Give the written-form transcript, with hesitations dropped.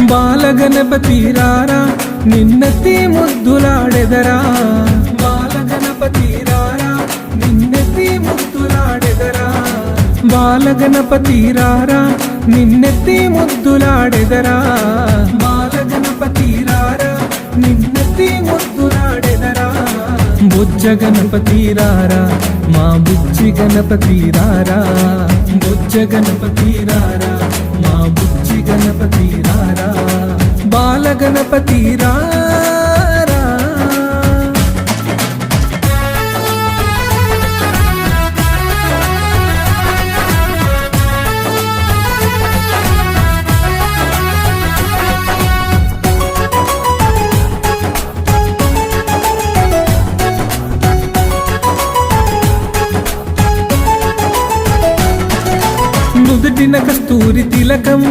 బాలగణపతి రారా నిన్నెత్తి ముద్దులాడెదరా బాలగణపతి రారా నిన్నెత్తి ముద్దులాడెదరా బాలగణపతి రారా నిన్నెత్తి ముద్దులాడెదరా బాలగణపతి రారా నిన్నెత్తి ముద్దులాడెదరా బుజ్జ గణపతి రారా మా బుజ్జి గణపతి రారా బుజ్జ గణపతి రారా మా బుజ్జి గణపతి రారా బాలగణపతి రారా నుదుటిన కస్తూరి తిలకం